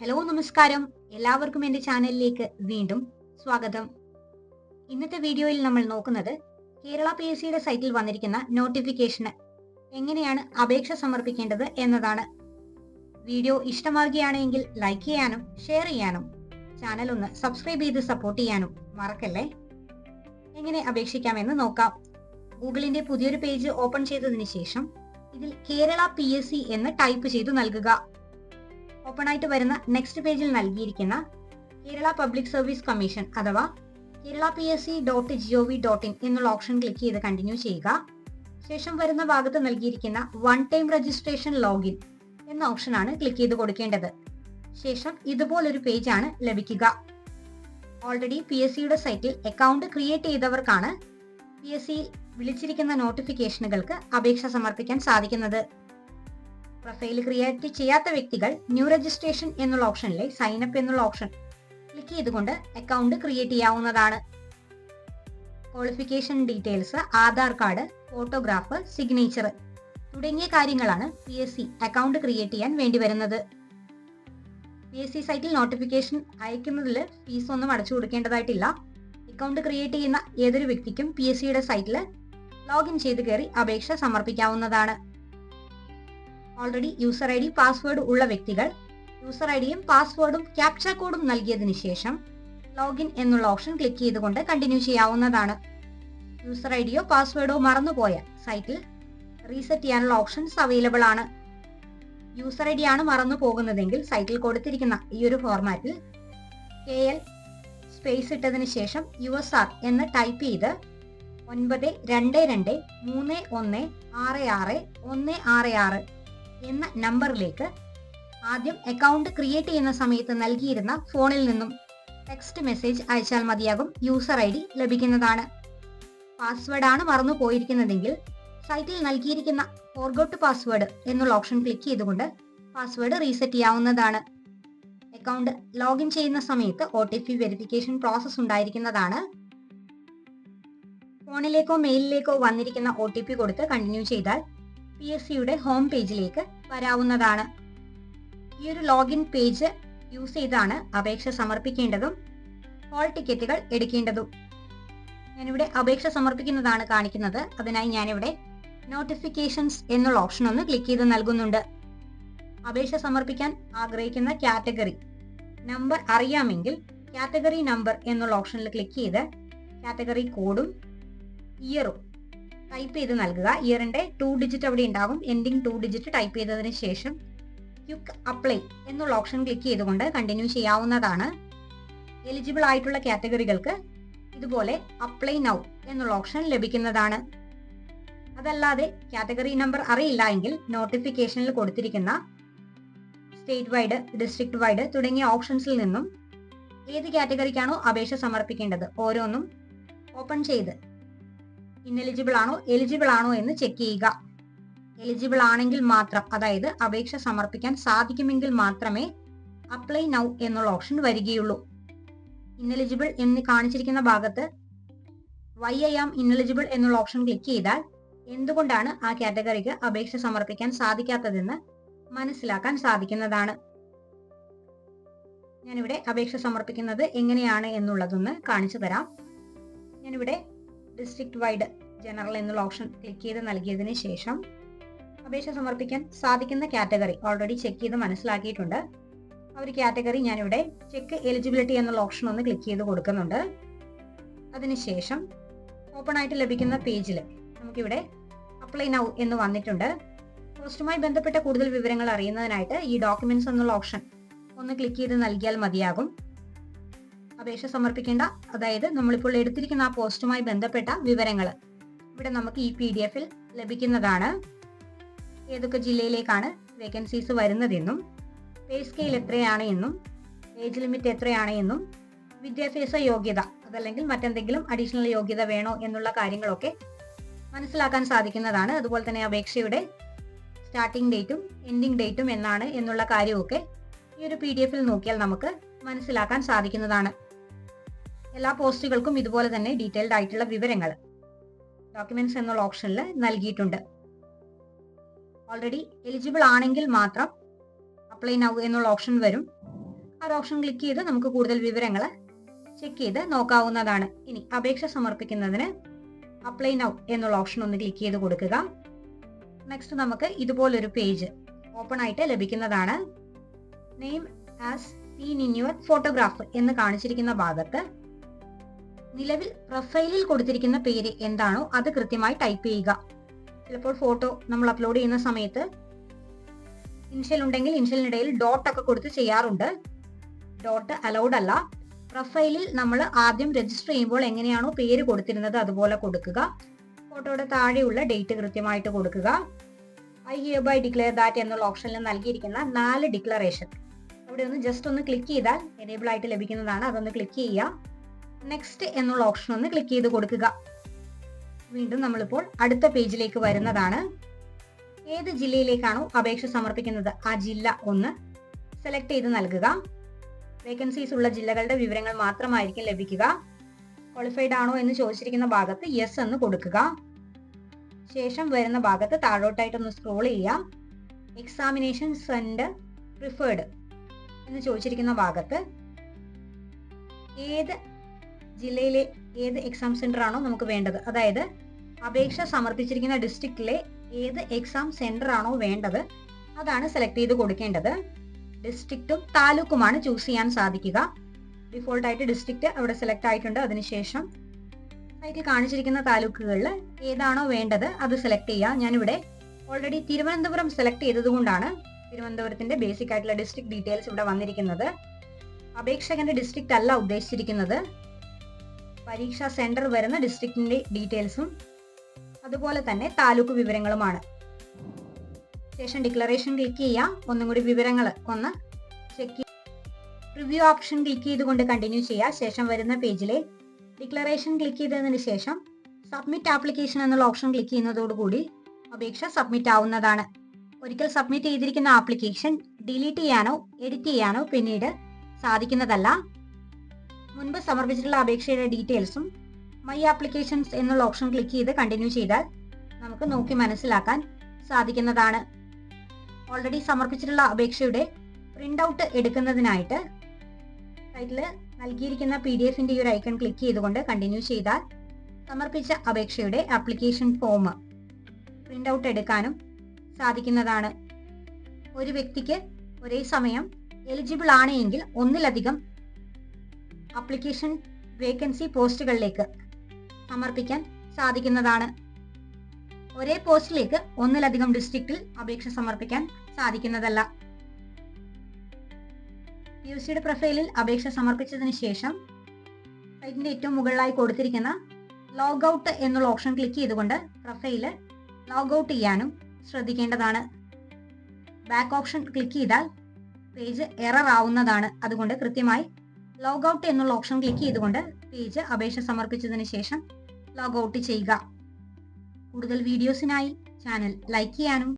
Hello നമസ്കാരം. എല്ലാവർക്കും എൻ്റെ ചാനലിലേക്ക് വീണ്ടും സ്വാഗതം. ഇന്നത്തെ വീഡിയോയിൽ നമ്മൾ നോക്കുന്നത് കേരള PSCയുടെ സൈറ്റിൽ വന്നിരിക്കുന്ന നോട്ടിഫിക്കേഷന് എങ്ങനെയാണ് അപേക്ഷ സമർപ്പിക്കേണ്ടത് എന്നതാണ്. വീഡിയോ ഇഷ്ടമാകുകയാണെങ്കിൽ ലൈക്ക് ചെയ്യാനും ഷെയർ ചെയ്യാനും ചാനൽ ഒന്ന് സബ്സ്ക്രൈബ് ചെയ്ത് സപ്പോർട്ട് ചെയ്യാനും മറക്കല്ലേ. എങ്ങനെ അപേക്ഷിക്കാമെന്ന് നോക്കാം. ഗൂഗിളിന്റെ പുതിയൊരു പേജ് ഓപ്പൺ ചെയ്തതിന് ശേഷം ഇതിൽ കേരള PSC എന്ന് ടൈപ്പ് ചെയ്തു നൽകുക. ഓപ്പൺ ആയിട്ട് വരുന്ന നെക്സ്റ്റ് പേജിൽ നൽകിയിരിക്കുന്ന കേരള പബ്ലിക് സർവീസ് കമ്മീഷൻ അഥവാ കേരള PSC.gov.in എന്നുള്ള ഓപ്ഷൻ ക്ലിക്ക് ചെയ്ത് കണ്ടിന്യൂ ചെയ്യുക. ശേഷം വരുന്ന ഭാഗത്ത് നൽകിയിരിക്കുന്ന വൺ ടൈം രജിസ്ട്രേഷൻ ലോഗിൻ എന്ന ഓപ്ഷനാണ് ക്ലിക്ക് ചെയ്ത് കൊടുക്കേണ്ടത്. ശേഷം ഇതുപോലൊരു പേജാണ് ലഭിക്കുക. ഓൾറെഡി PSCയുടെ സൈറ്റിൽ അക്കൗണ്ട് ക്രിയേറ്റ് ചെയ്തവർക്കാണ് PSC വിളിച്ചിരിക്കുന്ന നോട്ടിഫിക്കേഷനുകൾക്ക് അപേക്ഷ സമർപ്പിക്കാൻ സാധിക്കുന്നത്. പ്രൊഫൈൽ ക്രിയേറ്റ് ചെയ്യാത്ത വ്യക്തികൾ ന്യൂ രജിസ്ട്രേഷൻ എന്നുള്ള ഓപ്ഷനിലെ സൈൻ അപ്പ് എന്നുള്ള ഓപ്ഷൻ ക്ലിക്ക് ചെയ്തുകൊണ്ട് അക്കൗണ്ട് ക്രിയേറ്റ് ചെയ്യാവുന്നതാണ്. Qualification details, Aadhaar card, photograph, signature തുടങ്ങിയ കാര്യങ്ങളാണ് PSC അക്കൗണ്ട് ക്രിയേറ്റ് ചെയ്യാൻ വേണ്ടി വരുന്നത്. PSC സൈറ്റിൽ നോട്ടിഫിക്കേഷൻ അയക്കുന്നതിൽ ഫീസ് ഒന്നും അടച്ചു കൊടുക്കേണ്ടതായിട്ടില്ല. അക്കൗണ്ട് ക്രിയേറ്റ് ചെയ്യുന്ന ഏതൊരു വ്യക്തിക്കും PSCയുടെ സൈറ്റിൽ ലോഗിൻ ചെയ്ത് കയറി അപേക്ഷ സമർപ്പിക്കാവുന്നതാണ്. ഓൾറെഡി യൂസർ ID പാസ്വേഡ് ഉള്ള വ്യക്തികൾ യൂസർ IDയും പാസ്വേഡും ക്യാപ്ച കോഡും നൽകിയതിനു ശേഷം ലോഗിൻ എന്നുള്ള ഓപ്ഷൻ ക്ലിക്ക് ചെയ്തുകൊണ്ട് കണ്ടിന്യൂ ചെയ്യാവുന്നതാണ്. യൂസർ IDയോ പാസ്വേഡോ മറന്നുപോയ സൈറ്റിൽ റീസെറ്റ് ചെയ്യാനുള്ള ഓപ്ഷൻസ് അവൈലബിൾ ആണ്. യൂസർ ID ആണ് മറന്നു പോകുന്നതെങ്കിൽ സൈറ്റിൽ കൊടുത്തിരിക്കുന്ന ഈ ഒരു ഫോർമാറ്റിൽ KL സ്പേസ് ഇട്ടതിന് ശേഷം USR എന്ന് ടൈപ്പ് ചെയ്ത് 9231666166 എന്ന നമ്പറിലേക്ക് ആദ്യം അക്കൗണ്ട് ക്രിയേറ്റ് ചെയ്യുന്ന സമയത്ത് നൽകിയിരുന്ന ഫോണിൽ നിന്നും ടെക്സ്റ്റ് മെസ്സേജ് അയച്ചാൽ മതിയാകും. യൂസർ ID ലഭിക്കുന്നതാണ്. പാസ്വേഡ് ആണ് മറന്നു പോയിരിക്കുന്നതെങ്കിൽ സൈറ്റിൽ നൽകിയിരിക്കുന്ന ഫോർഗോട്ട് പാസ്വേഡ് എന്നുള്ള ഓപ്ഷൻ ക്ലിക്ക് ചെയ്തുകൊണ്ട് പാസ്വേഡ് റീസെറ്റ് ചെയ്യാവുന്നതാണ്. അക്കൗണ്ട് ലോഗിൻ ചെയ്യുന്ന സമയത്ത് OTP വെരിഫിക്കേഷൻ പ്രോസസ് ഉണ്ടായിരിക്കുന്നതാണ്. ഫോണിലേക്കോ മെയിലിലേക്കോ വന്നിരിക്കുന്ന OTP കൊടുത്ത് കണ്ടിന്യൂ ചെയ്താൽ PSCയുടെ ഹോം പേജിലേക്ക് വരാവുന്നതാണ്. ഈ ഒരു ലോഗിൻ പേജ് യൂസ് ചെയ്താണ് അപേക്ഷ സമർപ്പിക്കേണ്ടതും ഹോൾ ടിക്കറ്റുകൾ എടുക്കേണ്ടതും. ഞാനിവിടെ അപേക്ഷ സമർപ്പിക്കുന്നതാണ് കാണിക്കുന്നത്. അതിനായി ഞാനിവിടെ നോട്ടിഫിക്കേഷൻസ് എന്നുള്ള ഓപ്ഷൻ ഒന്ന് ക്ലിക്ക് ചെയ്ത് നൽകുന്നുണ്ട്. അപേക്ഷ സമർപ്പിക്കാൻ ആഗ്രഹിക്കുന്ന കാറ്റഗറി നമ്പർ അറിയാമെങ്കിൽ കാറ്റഗറി നമ്പർ എന്നുള്ള ഓപ്ഷനിൽ ക്ലിക്ക് ചെയ്ത് കാറ്റഗറി കോഡും ഇയറും ടൈപ്പ് ചെയ്ത് നൽകുക. ഇയറിന്റെ 2 ഡിജിറ്റ് അവിടെ ഉണ്ടാകും. എൻഡിങ് 2 ഡിജിറ്റ് ടൈപ്പ് ചെയ്തതിന് ശേഷം ക്വിക്ക് അപ്ലൈ എന്നുള്ള ഓപ്ഷൻ ക്ലിക്ക് ചെയ്തുകൊണ്ട് കണ്ടിന്യൂ ചെയ്യാവുന്നതാണ്. എലിജിബിൾ ആയിട്ടുള്ള കാറ്റഗറികൾക്ക് ഇതുപോലെ അപ്ലൈ നൗ എന്നുള്ള ഓപ്ഷൻ ലഭിക്കുന്നതാണ്. അതല്ലാതെ കാറ്റഗറി നമ്പർ അറിയില്ല എങ്കിൽ നോട്ടിഫിക്കേഷനിൽ കൊടുത്തിരിക്കുന്ന സ്റ്റേറ്റ് വൈഡ്, ഡിസ്ട്രിക്ട് വൈഡ് തുടങ്ങിയ ഓപ്ഷൻസിൽ നിന്നും ഏത് കാറ്റഗറിക്കാണോ അപേക്ഷ സമർപ്പിക്കേണ്ടത് ഓരോന്നും ഓപ്പൺ ചെയ്ത് ഇന്നെലിജിബിൾ ആണോ എലിജിബിൾ ആണോ എന്ന് ചെക്ക് ചെയ്യുക. എലിജിബിൾ ആണെങ്കിൽ മാത്രം, അതായത് അപേക്ഷ സമർപ്പിക്കാൻ സാധിക്കുമെങ്കിൽ മാത്രമേ അപ്ലൈ നൗ എന്നുള്ള ഓപ്ഷൻ വരികയുള്ളൂ. ഇന്നെലിജിബിൾ എന്ന് കാണിച്ചിരിക്കുന്ന ഭാഗത്ത് വൈ ഐ ആം ഇന്നെലിജിബിൾ എന്നുള്ള ഓപ്ഷൻ ക്ലിക്ക് ചെയ്താൽ എന്തുകൊണ്ടാണ് ആ കാറ്റഗറിക്ക് അപേക്ഷ സമർപ്പിക്കാൻ സാധിക്കാത്തതെന്ന് മനസ്സിലാക്കാൻ സാധിക്കുന്നതാണ്. ഞാനിവിടെ അപേക്ഷ സമർപ്പിക്കുന്നത് എങ്ങനെയാണ് എന്നുള്ളതൊന്ന് കാണിച്ചു തരാം. ഞാനിവിടെ ഡിസ്ട്രിക്ട് വൈഡ് ജനറൽ എന്നുള്ള ഓപ്ഷൻ ക്ലിക്ക് ചെയ്ത് നൽകിയതിന് ശേഷം അപേക്ഷ സമർപ്പിക്കാൻ സാധിക്കുന്ന കാറ്റഗറി ഓൾറെഡി ചെക്ക് ചെയ്ത് മനസ്സിലാക്കിയിട്ടുണ്ട്. ആ ഒരു കാറ്റഗറി ഞാനിവിടെ ചെക്ക് എലിജിബിലിറ്റി എന്നുള്ള ഓപ്ഷൻ ഒന്ന് ക്ലിക്ക് ചെയ്ത് കൊടുക്കുന്നുണ്ട്. അതിനുശേഷം ഓപ്പൺ ആയിട്ട് ലഭിക്കുന്ന പേജിൽ നമുക്കിവിടെ അപ്ലൈ നൗ എന്ന് വന്നിട്ടുണ്ട്. പോസ്റ്റുമായി ബന്ധപ്പെട്ട കൂടുതൽ വിവരങ്ങൾ അറിയുന്നതിനായിട്ട് ഈ ഡോക്യുമെന്റ്സ് എന്നുള്ള ഓപ്ഷൻ ഒന്ന് ക്ലിക്ക് ചെയ്ത് നൽകിയാൽ മതിയാകും. അപേക്ഷ സമർപ്പിക്കേണ്ട, അതായത് നമ്മളിപ്പോൾ എടുത്തിരിക്കുന്ന ആ പോസ്റ്റുമായി ബന്ധപ്പെട്ട വിവരങ്ങൾ ഇവിടെ നമുക്ക് ഈ PDF ലഭിക്കുന്നതാണ്. ഏതൊക്കെ ജില്ലയിലേക്കാണ് വേക്കൻസീസ് വരുന്നതെന്നും പേ സ്കെയിൽ എത്രയാണ് എന്നും ഏജ് ലിമിറ്റ് എത്രയാണ് എന്നും വിദ്യാഭ്യാസ യോഗ്യത അതല്ലെങ്കിൽ മറ്റെന്തെങ്കിലും അഡീഷണൽ യോഗ്യത വേണോ എന്നുള്ള കാര്യങ്ങളൊക്കെ മനസ്സിലാക്കാൻ സാധിക്കുന്നതാണ്. അതുപോലെ തന്നെ അപേക്ഷയുടെ സ്റ്റാർട്ടിംഗ് ഡേറ്റും എൻഡിങ് ഡേറ്റും എന്നാണ് എന്നുള്ള കാര്യമൊക്കെ ഈ ഒരു PDF നോക്കിയാൽ നമുക്ക് മനസ്സിലാക്കാൻ സാധിക്കുന്നതാണ്. എല്ലാ പോസ്റ്റുകൾക്കും ഇതുപോലെ തന്നെ ഡീറ്റെയിൽഡ് ആയിട്ടുള്ള വിവരങ്ങൾ ഡോക്യുമെന്റ്സ് എന്നുള്ള ഓപ്ഷനിൽ നൽകിയിട്ടുണ്ട്. ഓൾറെഡി എലിജിബിൾ ആണെങ്കിൽ മാത്രം അപ്ലൈ നൗ എന്നുള്ള ഓപ്ഷൻ വരും. ആ ഓപ്ഷൻ ക്ലിക്ക് ചെയ്ത് നമുക്ക് കൂടുതൽ വിവരങ്ങൾ ചെക്ക് ചെയ്ത് നോക്കാവുന്നതാണ്. ഇനി അപേക്ഷ സമർപ്പിക്കുന്നതിന് അപ്ലൈ നൗ എന്നുള്ള ഓപ്ഷൻ ഒന്ന് ക്ലിക്ക് ചെയ്ത് കൊടുക്കുക. നെക്സ്റ്റ് നമുക്ക് ഇതുപോലൊരു പേജ് ഓപ്പൺ ആയിട്ട് ലഭിക്കുന്നതാണ്. Name as scene in your photograph എന്ന് കാണിച്ചിരിക്കുന്ന ഭാഗത്ത് നിലവിൽ പ്രൊഫൈലിൽ കൊടുത്തിരിക്കുന്ന പേര് എന്താണോ അത് കൃത്യമായി ടൈപ്പ് ചെയ്യുക. ചിലപ്പോൾ ഫോട്ടോ നമ്മൾ അപ്ലോഡ് ചെയ്യുന്ന സമയത്ത് ഇൻഷ്യൽ ഉണ്ടെങ്കിൽ ഇൻഷ്യലിനിടയിൽ ഡോട്ട് ഒക്കെ കൊടുത്ത് ചെയ്യാറുണ്ട്. ഡോട്ട് അലൗഡ് അല്ല. പ്രൊഫൈലിൽ നമ്മൾ ആദ്യം രജിസ്റ്റർ ചെയ്യുമ്പോൾ എങ്ങനെയാണോ പേര് കൊടുത്തിരുന്നത് അതുപോലെ കൊടുക്കുക. ഫോട്ടോയുടെ താഴെയുള്ള ഡേറ്റ് കൃത്യമായിട്ട് കൊടുക്കുക. I hereby declare that എന്നുള്ള ഓപ്ഷനിൽ നൽകിയിരിക്കുന്ന 4 ഡിക്ലറേഷൻ അവിടെ ഒന്ന് ജസ്റ്റ് ഒന്ന് ക്ലിക്ക് ചെയ്താൽ എനേബിൾ ആയിട്ട് ലഭിക്കുന്നതാണ്. അതൊന്ന് ക്ലിക്ക് ചെയ്യുക. നെക്സ്റ്റ് എന്നുള്ള ഓപ്ഷൻ ഒന്ന് ക്ലിക്ക് ചെയ്ത് കൊടുക്കുക. വീണ്ടും നമ്മളിപ്പോൾ അടുത്ത പേജിലേക്ക് വരുന്നതാണ്. ഏത് ജില്ലയിലേക്കാണോ അപേക്ഷ സമർപ്പിക്കുന്നത് ആ ജില്ല ഒന്ന് സെലക്ട് ചെയ്ത് നൽകുക. വേക്കൻസീസ് ഉള്ള ജില്ലകളുടെ വിവരങ്ങൾ മാത്രമായിരിക്കും ലഭിക്കുക. ക്വാളിഫൈഡ് ആണോ എന്ന് ചോദിച്ചിരിക്കുന്ന ഭാഗത്ത് യെസ് എന്ന് കൊടുക്കുക. ശേഷം വരുന്ന ഭാഗത്ത് താഴോട്ടായിട്ടൊന്ന് സ്ക്രോൾ ചെയ്യാം. എക്സാമിനേഷൻ സെന്റർ പ്രിഫേർഡ് എന്ന് ചോദിച്ചിരിക്കുന്ന ഭാഗത്ത് ഏത് ജില്ലയിലെ ഏത് എക്സാം സെന്റർ ആണോ നമുക്ക് വേണ്ടത്, അതായത് അപേക്ഷ സമർപ്പിച്ചിരിക്കുന്ന ഡിസ്ട്രിക്റ്റിലെ ഏത് എക്സാം സെന്റർ ആണോ വേണ്ടത് അതാണ് സെലക്ട് ചെയ്ത് കൊടുക്കേണ്ടത്. ഡിസ്ട്രിക്റ്റും താലൂക്കുമാണ് ചൂസ് ചെയ്യാൻ സാധിക്കുക. ഡിഫോൾട്ട് ആയിട്ട് ഡിസ്ട്രിക്റ്റ് അവിടെ സെലക്ട് ആയിട്ടുണ്ട്. അതിനുശേഷം സൈറ്റിൽ കാണിച്ചിരിക്കുന്ന താലൂക്കുകളിൽ ഏതാണോ വേണ്ടത് അത് സെലക്ട് ചെയ്യുക. ഞാനിവിടെ ഓൾറെഡി തിരുവനന്തപുരം സെലക്ട് ചെയ്തത് കൊണ്ടാണ് തിരുവനന്തപുരത്തിന്റെ ബേസിക് ആയിട്ടുള്ള ഡിസ്ട്രിക്ട് ഡീറ്റെയിൽസ് ഇവിടെ വന്നിരിക്കുന്നത്. അപേക്ഷകന്റെ ഡിസ്ട്രിക്റ്റ് അല്ല ഉദ്ദേശിച്ചിരിക്കുന്നത്, പരീക്ഷാ സെന്റർ വരുന്ന ഡിസ്ട്രിക്റ്റിന്റെ ഡീറ്റെയിൽസും അതുപോലെ തന്നെ താലൂക്ക് വിവരങ്ങളുമാണ്. ശേഷം ഡിക്ലറേഷൻ ക്ലിക്ക് ചെയ്യാം. ഒന്നും കൂടി വിവരങ്ങൾ ഒന്ന് ചെക്ക് ചെയ്യാം. റിവ്യൂ ഓപ്ഷൻ ക്ലിക്ക് ചെയ്തുകൊണ്ട് കണ്ടിന്യൂ ചെയ്യുക. ശേഷം വരുന്ന പേജിലെ ഡിക്ലറേഷൻ ക്ലിക്ക് ചെയ്തതിന് ശേഷം സബ്മിറ്റ് ആപ്ലിക്കേഷൻ എന്നുള്ള ഓപ്ഷൻ ക്ലിക്ക് ചെയ്യുന്നതോടുകൂടി അപേക്ഷ സബ്മിറ്റ് ആവുന്നതാണ്. ഒരിക്കൽ സബ്മിറ്റ് ചെയ്തിരിക്കുന്ന ആപ്ലിക്കേഷൻ ഡിലീറ്റ് ചെയ്യാനോ എഡിറ്റ് ചെയ്യാനോ പിന്നീട് സാധിക്കുന്നതല്ല. മുൻപ് സമർപ്പിച്ചിട്ടുള്ള അപേക്ഷയുടെ ഡീറ്റെയിൽസും മൈ ആപ്ലിക്കേഷൻസ് എന്നുള്ള ഓപ്ഷൻ ക്ലിക്ക് ചെയ്ത് കണ്ടിന്യൂ ചെയ്താൽ നമുക്ക് നോക്കി മനസ്സിലാക്കാൻ സാധിക്കുന്നതാണ്. ഓൾറെഡി സമർപ്പിച്ചിട്ടുള്ള അപേക്ഷയുടെ പ്രിന്റ് ഔട്ട് എടുക്കുന്നതിനായിട്ട് സൈറ്റിൽ നൽകിയിരിക്കുന്ന PDF-ന്റെ ഈ ഒരു ഐക്കൺ ക്ലിക്ക് ചെയ്തുകൊണ്ട് കണ്ടിന്യൂ ചെയ്താൽ സമർപ്പിച്ച അപേക്ഷയുടെ ആപ്ലിക്കേഷൻ ഫോം പ്രിന്റ് ഔട്ട് എടുക്കാനും സാധിക്കുന്നതാണ്. ഒരു വ്യക്തിക്ക് ഒരേ സമയം എലിജിബിൾ ആണ് എങ്കിൽ ഒന്നിലധികം ആപ്ലിക്കേഷൻ വേക്കൻസി പോസ്റ്റുകളിലേക്ക് സമർപ്പിക്കാൻ സാധിക്കുന്നതാണ്. ഒരേ പോസ്റ്റിലേക്ക് ഒന്നിലധികം ഡിസ്ട്രിക്റ്റിൽ അപേക്ഷ സമർപ്പിക്കാൻ സാധിക്കുന്നതല്ല. PUC-യുടെ പ്രൊഫൈലിൽ അപേക്ഷ സമർപ്പിച്ചതിന് ശേഷം സൈറ്റിന്റെ ഏറ്റവും മുകളിലായി കൊടുത്തിരിക്കുന്ന ലോഗ് ഔട്ട് എന്നുള്ള ഓപ്ഷൻ ക്ലിക്ക് ചെയ്തുകൊണ്ട് പ്രൊഫൈല് ലോഗ് ഔട്ട് ചെയ്യാനും ശ്രദ്ധിക്കേണ്ടതാണ്. ബാക്ക് ഓപ്ഷൻ ക്ലിക്ക് ചെയ്താൽ പേജ് എറർ ആവുന്നതാണ്. അതുകൊണ്ട് കൃത്യമായി ലോഗ് ഔട്ട് എന്നുള്ള ഓപ്ഷൻ ക്ലിക്ക് ചെയ്തുകൊണ്ട് പേജ് അപേക്ഷ സമർപ്പിച്ചതിന് ശേഷം ലോഗ് ഔട്ട് ചെയ്യുക. കൂടുതൽ വീഡിയോസിനായി ചാനൽ ലൈക്ക് ചെയ്യാനും